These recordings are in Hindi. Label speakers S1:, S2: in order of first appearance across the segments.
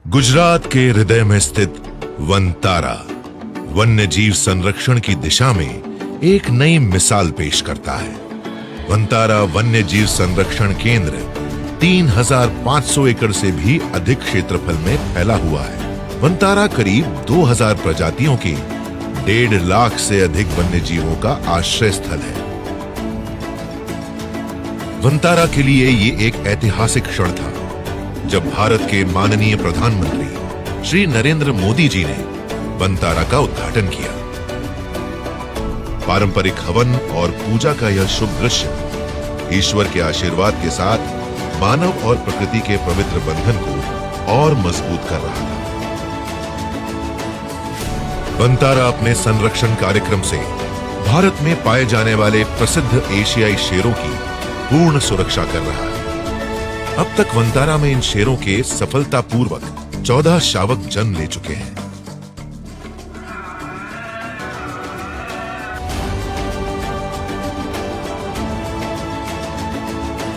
S1: गुजरात के हृदय में स्थित वनतारा वन्य जीव संरक्षण की दिशा में एक नई मिसाल पेश करता है। वनतारा वन्य जीव संरक्षण केंद्र 3,500 एकड़ से भी अधिक क्षेत्रफल में फैला हुआ है। वनतारा करीब 2,000 प्रजातियों के 1.5 लाख से अधिक वन्य जीवों का आश्रय स्थल है। वनतारा के लिए ये एक ऐतिहासिक क्षण था जब भारत के माननीय प्रधानमंत्री श्री नरेंद्र मोदी जी ने वनतारा का उद्घाटन किया। पारंपरिक हवन और पूजा का यह शुभ दृश्य ईश्वर के आशीर्वाद के साथ मानव और प्रकृति के पवित्र बंधन को और मजबूत कर रहा था। वनतारा अपने संरक्षण कार्यक्रम से भारत में पाए जाने वाले प्रसिद्ध एशियाई शेरों की पूर्ण सुरक्षा कर रहा है। अब तक वनतारा में इन शेरों के सफलतापूर्वक 14 शावक जन्म ले चुके हैं।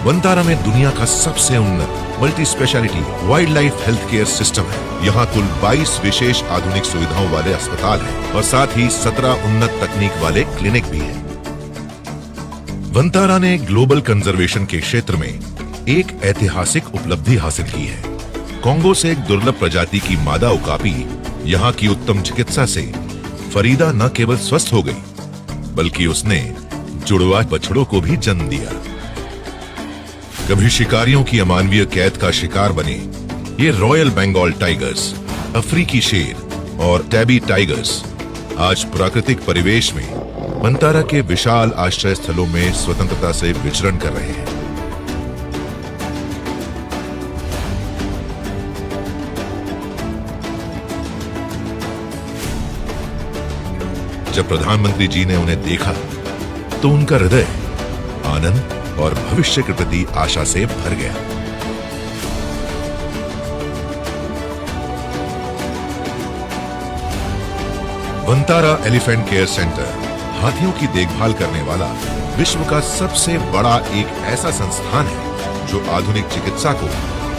S1: वनतारा में दुनिया का सबसे उन्नत multi speciality wild life health care system है। यहाँ कुल 22 विशेष आधुनिक सुविधाओं वाले अस्पताल हैं और साथ ही 17 उन्नत तकनीक वाले क्लिनिक भी हैं। वनतारा ने ग्लोबल कंजर्वेशन के क्षेत्र में एक ऐतिहासिक उपलब्धि हासिल की है। कांगो से एक दुर्लभ प्रजाति की मादा ओकापी यहाँ की उत्तम चिकित्सा से फरीदा न केवल स्वस्थ हो गई बल्कि उसने जुड़वा बछड़ों को भी जन्म दिया। कभी शिकारियों की अमानवीय कैद का शिकार बने ये रॉयल बंगाल टाइगर्स, अफ्रीकी शेर और टैबी टाइगर्स आज प्राकृतिक परिवेश में वनतारा के विशाल आश्रय स्थलों में स्वतंत्रता से विचरण कर रहे हैं। जब प्रधानमंत्री जी ने उन्हें देखा तो उनका हृदय आनंद और भविष्य के प्रति आशा से भर गया। वनतारा एलिफेंट केयर सेंटर हाथियों की देखभाल करने वाला विश्व का सबसे बड़ा एक ऐसा संस्थान है जो आधुनिक चिकित्सा को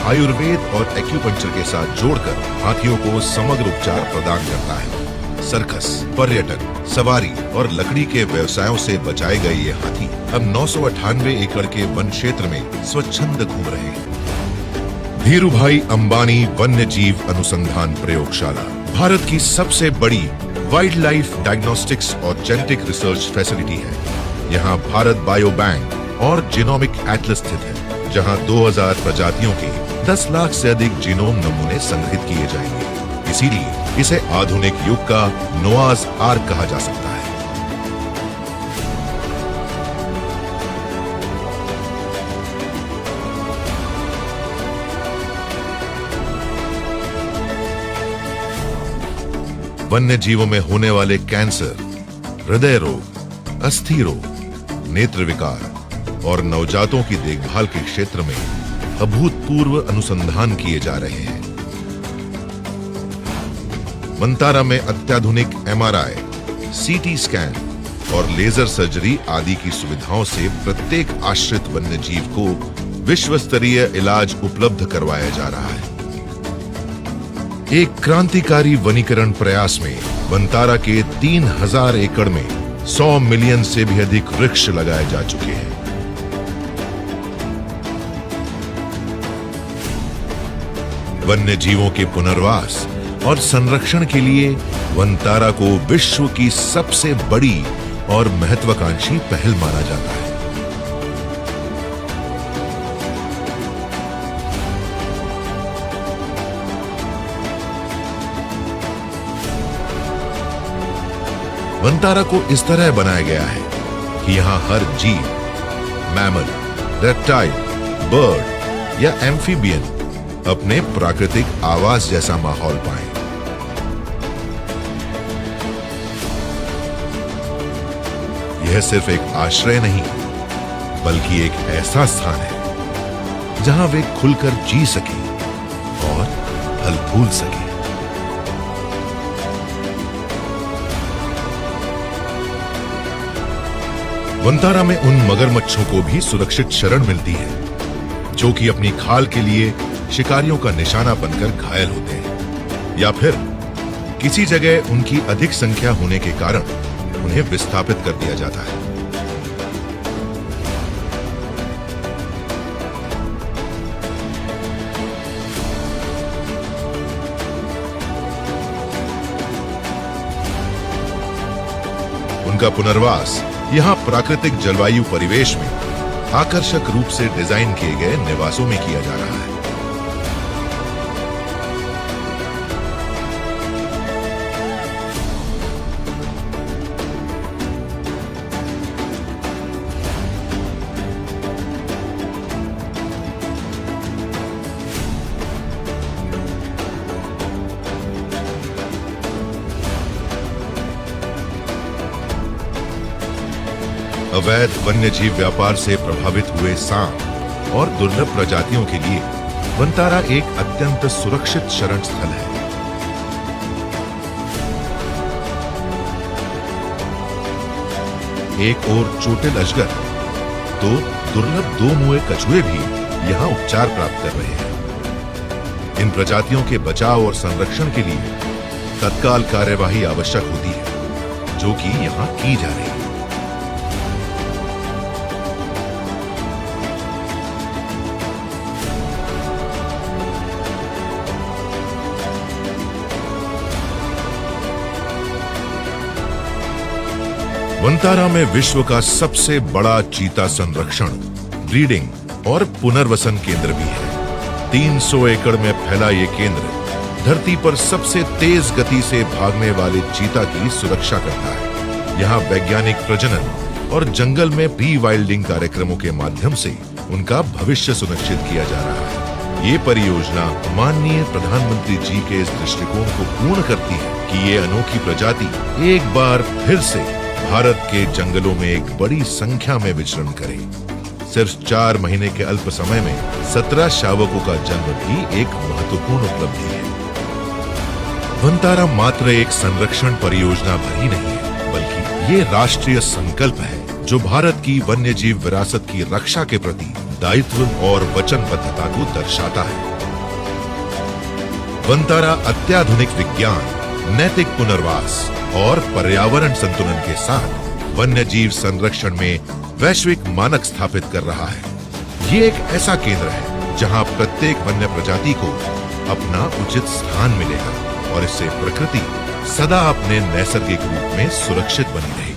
S1: आयुर्वेद और एक्यूपंक्चर के साथ जोड़कर हाथियों को समग्र उपचार प्रदान करता है। सर्कस, पर्यटन, सवारी और लकड़ी के व्यवसायों से बचाए गए ये हाथी अब 998 एकड़ के वन क्षेत्र में स्वच्छंद घूम रहे हैं। धीरूभाई अंबानी वन्य जीव अनुसंधान प्रयोगशाला भारत की सबसे बड़ी वाइल्ड लाइफ डायग्नोस्टिक्स और जेनेटिक रिसर्च फैसिलिटी है। यहाँ भारत बायो बैंक और जीनोमिक एटलस स्थित है, जहाँ 2000 प्रजातियों के 10 लाख से अधिक जीनोम नमूने संग्रहित किए जाएंगे। इसीलिए इसे आधुनिक युग का नोआज आर्क कहा जा सकता है। वन्य जीवों में होने वाले कैंसर, हृदय रोग, अस्थि रोग, नेत्र विकार और नवजातों की देखभाल के क्षेत्र में अभूतपूर्व अनुसंधान किए जा रहे हैं। वनतारा में अत्याधुनिक MRI, CT स्कैन और लेजर सर्जरी आदि की सुविधाओं से प्रत्येक आश्रित वन्य जीव को विश्व स्तरीय इलाज उपलब्ध करवाया जा रहा है। एक क्रांतिकारी वनीकरण प्रयास में वनतारा के 3,000 एकड़ में 100 मिलियन से भी अधिक वृक्ष लगाए जा चुके हैं। वन्य जीवों के पुनर्वास और संरक्षण के लिए वनतारा को विश्व की सबसे बड़ी और महत्वाकांक्षी पहल माना जाता है। वनतारा को इस तरह बनाया गया है कि यहाँ हर जीव, मैमल, रेप्टाइल, बर्ड या एम्फीबियन अपने प्राकृतिक आवास जैसा माहौल पाए। यह सिर्फ एक आश्रय नहीं बल्कि एक ऐसा स्थान है जहां वे खुलकर जी सके और फल फूल सके। वनतारा में उन मगरमच्छों को भी सुरक्षित शरण मिलती है जो कि अपनी खाल के लिए शिकारियों का निशाना बनकर घायल होते हैं, या फिर किसी जगह उनकी अधिक संख्या होने के कारण उन्हें विस्थापित कर दिया जाता है। उनका पुनर्वास यहाँ प्राकृतिक जलवायु परिवेश में आकर्षक रूप से डिजाइन किए गए निवासों में किया जा रहा है। अवैध वन्यजीव व्यापार से प्रभावित हुए सांप और दुर्लभ प्रजातियों के लिए वनतारा एक अत्यंत सुरक्षित शरण स्थल है। एक ओर चोटिल अजगर तो दुर्लभ दो मुए कछुए भी यहाँ उपचार प्राप्त कर रहे हैं। इन प्रजातियों के बचाव और संरक्षण के लिए तत्काल कार्यवाही आवश्यक होती है, जो कि यहाँ की जा रही है। वनतारा में विश्व का सबसे बड़ा चीता संरक्षण, ब्रीडिंग और पुनर्वसन केंद्र भी है। 300 एकड़ में फैला ये केंद्र धरती पर सबसे तेज गति से भागने वाले चीता की सुरक्षा करता है। यहाँ वैज्ञानिक प्रजनन और जंगल में बी वाइल्डिंग कार्यक्रमों के माध्यम से उनका भविष्य सुनिश्चित किया जा रहा है। ये परियोजना माननीय प्रधानमंत्री जी के इस दृष्टिकोण को पूर्ण करती है कि ये अनोखी प्रजाति एक बार फिर से भारत के जंगलों में एक बड़ी संख्या में विचरण करे। सिर्फ 4 महीने के अल्प समय में 17 शावकों का जन्म भी एक महत्वपूर्ण उपलब्धि है। वनतारा मात्र एक संरक्षण परियोजना भर ही नहीं है, बल्कि ये राष्ट्रीय संकल्प है जो भारत की वन्यजीव विरासत की रक्षा के प्रति दायित्व और वचनबद्धता को दर्शाता है। वनतारा अत्याधुनिक विज्ञान, नैतिक पुनर्वास और पर्यावरण संतुलन के साथ वन्यजीव संरक्षण में वैश्विक मानक स्थापित कर रहा है। ये एक ऐसा केंद्र है जहां प्रत्येक वन्य प्रजाति को अपना उचित स्थान मिलेगा और इससे प्रकृति सदा अपने नैसर्गिक रूप में सुरक्षित बनी रहेगी।